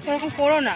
ওরকম করো না।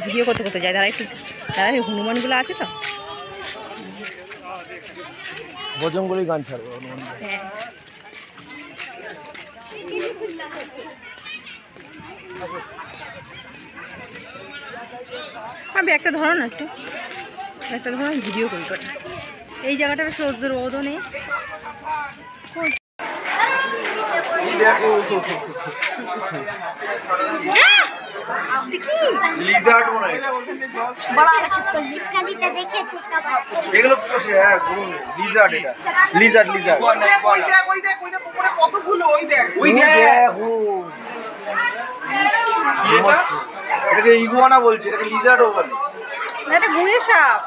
ভিডিও করতে করতে যায়, দাঁড়া একটু, দাঁড়া হনুমান গুলো আছে তো, বজরঙ্গলি গান ছাড়বো। আমি একটা ধরো না, একটা ধরো, ভিডিও করি করে। এই জায়গাটা বেশ রোদও নেই। এটাকে ইগুয়ানা বলছে, এটাকে লিজার্ডও বলে। এটা গুঁড়ে সাপ।